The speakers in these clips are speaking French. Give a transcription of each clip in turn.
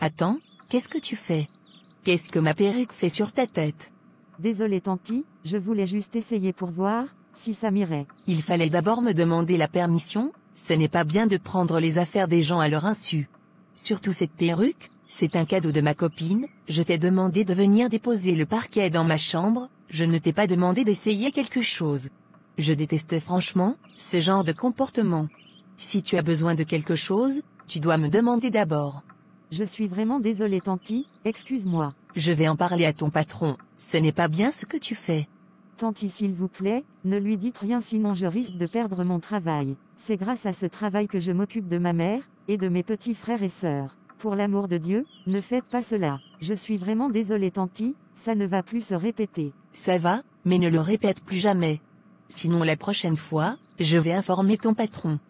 Attends, qu'est-ce que tu fais? Qu'est-ce que ma perruque fait sur ta tête? Désolé tanti, je voulais juste essayer pour voir, si ça m'irait. Il fallait d'abord me demander la permission, ce n'est pas bien de prendre les affaires des gens à leur insu. Surtout cette perruque, c'est un cadeau de ma copine, je t'ai demandé de venir déposer le parquet dans ma chambre, je ne t'ai pas demandé d'essayer quelque chose. Je déteste franchement, ce genre de comportement. Si tu as besoin de quelque chose, tu dois me demander d'abord. Je suis vraiment désolé tanti, excuse-moi. Je vais en parler à ton patron, ce n'est pas bien ce que tu fais. Tanti s'il vous plaît, ne lui dites rien sinon je risque de perdre mon travail. C'est grâce à ce travail que je m'occupe de ma mère, et de mes petits frères et sœurs. Pour l'amour de Dieu, ne faites pas cela. Je suis vraiment désolé tanti, ça ne va plus se répéter. Ça va, mais ne le répète plus jamais. Sinon la prochaine fois, je vais informer ton patron.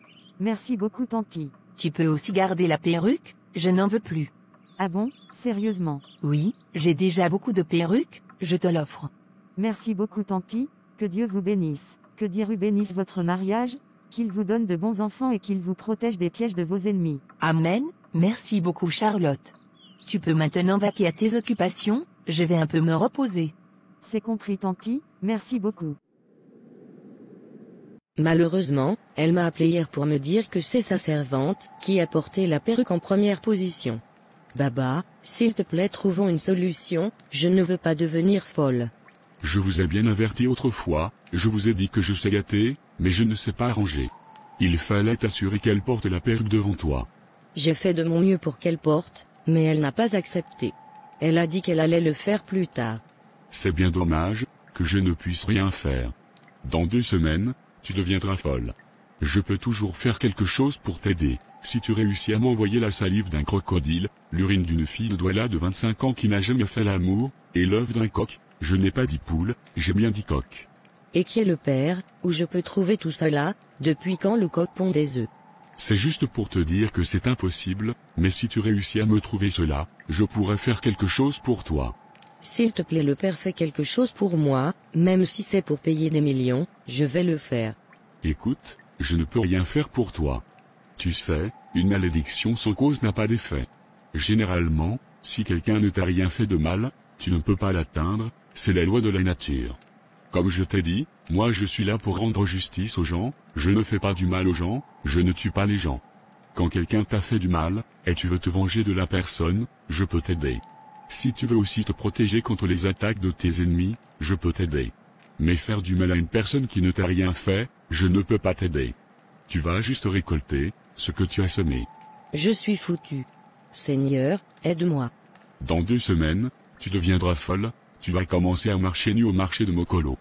Merci beaucoup tanti. Tu peux aussi garder la perruque, je n'en veux plus. Ah bon, sérieusement? Oui, j'ai déjà beaucoup de perruques, je te l'offre. Merci beaucoup tanti, que Dieu vous bénisse, que Dieu bénisse votre mariage, qu'il vous donne de bons enfants et qu'il vous protège des pièges de vos ennemis. Amen, merci beaucoup Charlotte. Tu peux maintenant vaquer à tes occupations, je vais un peu me reposer. C'est compris tanti, merci beaucoup. Malheureusement, elle m'a appelé hier pour me dire que c'est sa servante qui a porté la perruque en première position. Baba, s'il te plaît trouvons une solution, je ne veux pas devenir folle. Je vous ai bien averti autrefois, je vous ai dit que je sais gâter, mais je ne sais pas arranger. Il fallait t'assurer qu'elle porte la perruque devant toi. J'ai fait de mon mieux pour qu'elle porte, mais elle n'a pas accepté. Elle a dit qu'elle allait le faire plus tard. C'est bien dommage, que je ne puisse rien faire. Dans 2 semaines, tu deviendras folle. Je peux toujours faire quelque chose pour t'aider. Si tu réussis à m'envoyer la salive d'un crocodile, l'urine d'une fille de Douala de 25 ans qui n'a jamais fait l'amour, et l'œuf d'un coq, je n'ai pas dit poule, j'ai bien dit coq. Et qui est le père, où je peux trouver tout cela, depuis quand le coq pond des œufs? C'est juste pour te dire que c'est impossible, mais si tu réussis à me trouver cela, je pourrais faire quelque chose pour toi. S'il te plaît le père fait quelque chose pour moi, même si c'est pour payer des millions, je vais le faire. Écoute, je ne peux rien faire pour toi. Tu sais, une malédiction sans cause n'a pas d'effet. Généralement, si quelqu'un ne t'a rien fait de mal, tu ne peux pas l'atteindre, c'est la loi de la nature. Comme je t'ai dit, moi je suis là pour rendre justice aux gens, je ne fais pas du mal aux gens, je ne tue pas les gens. Quand quelqu'un t'a fait du mal, et tu veux te venger de la personne, je peux t'aider. Si tu veux aussi te protéger contre les attaques de tes ennemis, je peux t'aider. Mais faire du mal à une personne qui ne t'a rien fait, je ne peux pas t'aider. Tu vas juste récolter ce que tu as semé. Je suis foutu. Seigneur, aide-moi. Dans 2 semaines, tu deviendras folle, tu vas commencer à marcher nu au marché de Mokolo.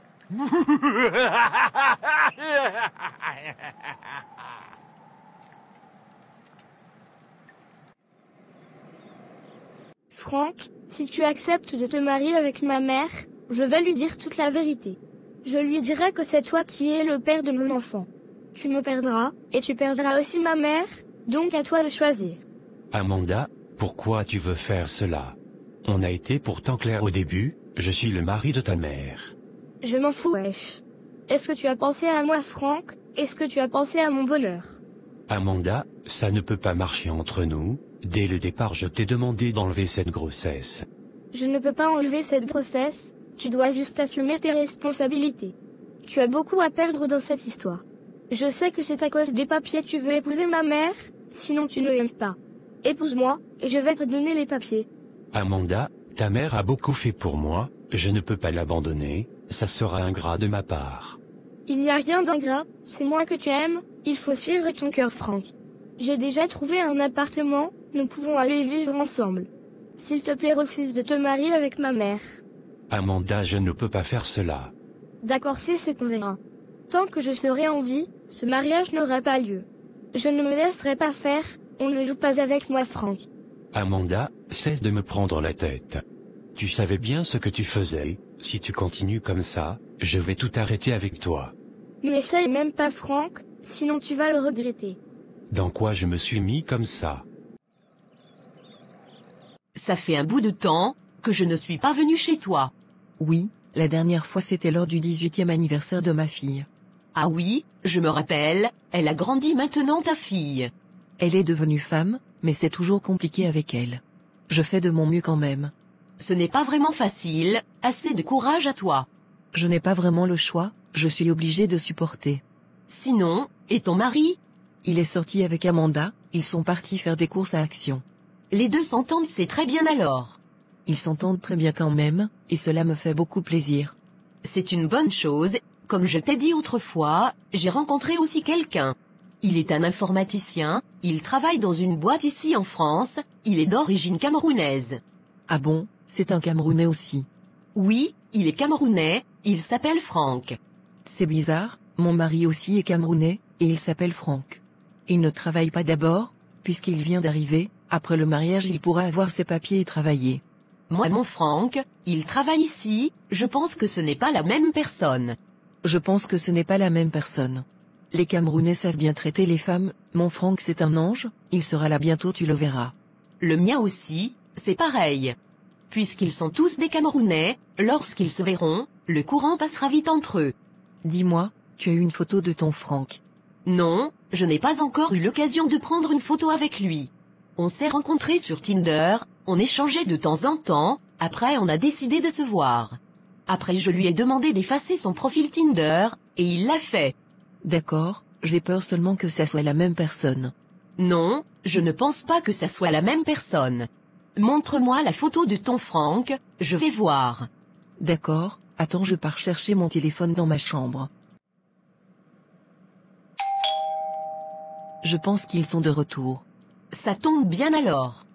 Franck, si tu acceptes de te marier avec ma mère, je vais lui dire toute la vérité. Je lui dirai que c'est toi qui es le père de mon enfant. Tu me perdras, et tu perdras aussi ma mère, donc à toi de choisir. Amanda, pourquoi tu veux faire cela? On a été pourtant clair au début, je suis le mari de ta mère. Je m'en fous, wesh. Est-ce que tu as pensé à moi, Franck? Est-ce que tu as pensé à mon bonheur? Amanda, ça ne peut pas marcher entre nous, dès le départ je t'ai demandé d'enlever cette grossesse. Je ne peux pas enlever cette grossesse, tu dois juste assumer tes responsabilités. Tu as beaucoup à perdre dans cette histoire. Je sais que c'est à cause des papiers que tu veux épouser ma mère, sinon tu ne l'aimes pas. Épouse-moi, et je vais te donner les papiers. Amanda, ta mère a beaucoup fait pour moi, je ne peux pas l'abandonner, ça sera ingrat de ma part. Il n'y a rien d'ingrat, c'est moi que tu aimes, il faut suivre ton cœur, Franck. J'ai déjà trouvé un appartement, nous pouvons aller vivre ensemble. S'il te plaît, refuse de te marier avec ma mère. Amanda, je ne peux pas faire cela. D'accord, c'est ce qu'on verra. Tant que je serai en vie, ce mariage n'aura pas lieu. Je ne me laisserai pas faire, on ne joue pas avec moi, Franck. Amanda, cesse de me prendre la tête. Tu savais bien ce que tu faisais, si tu continues comme ça, je vais tout arrêter avec toi. N'essaye même pas, Franck, sinon tu vas le regretter. Dans quoi je me suis mis comme ça? Ça fait un bout de temps que je ne suis pas venu chez toi. Oui, la dernière fois c'était lors du 18e anniversaire de ma fille. Ah oui, je me rappelle, elle a grandi maintenant ta fille. Elle est devenue femme, mais c'est toujours compliqué avec elle. Je fais de mon mieux quand même. Ce n'est pas vraiment facile, assez de courage à toi. Je n'ai pas vraiment le choix, je suis obligée de supporter. Sinon, et ton mari? Il est sorti avec Amanda, ils sont partis faire des courses à Action. Les deux s'entendent, c'est très bien alors. Ils s'entendent très bien quand même, et cela me fait beaucoup plaisir. C'est une bonne chose, comme je t'ai dit autrefois, j'ai rencontré aussi quelqu'un. Il est un informaticien, il travaille dans une boîte ici en France, il est d'origine camerounaise. Ah bon, c'est un Camerounais aussi. Oui, il est camerounais, il s'appelle Franck. C'est bizarre, mon mari aussi est camerounais, et il s'appelle Franck. Il ne travaille pas d'abord, puisqu'il vient d'arriver, après le mariage il pourra avoir ses papiers et travailler. Moi mon Franck, il travaille ici, je pense que ce n'est pas la même personne. Je pense que ce n'est pas la même personne. Les Camerounais savent bien traiter les femmes, mon Franck c'est un ange, il sera là bientôt tu le verras. Le mien aussi, c'est pareil. Puisqu'ils sont tous des Camerounais, lorsqu'ils se verront, le courant passera vite entre eux. Dis-moi, tu as eu une photo de ton Franck? Non, je n'ai pas encore eu l'occasion de prendre une photo avec lui. On s'est rencontrés sur Tinder, on échangeait de temps en temps, après on a décidé de se voir. Après je lui ai demandé d'effacer son profil Tinder, et il l'a fait. D'accord, j'ai peur seulement que ça soit la même personne. Non, je ne pense pas que ça soit la même personne. Montre-moi la photo de ton Franck, je vais voir. D'accord, attends je pars chercher mon téléphone dans ma chambre. Je pense qu'ils sont de retour. Ça tombe bien alors.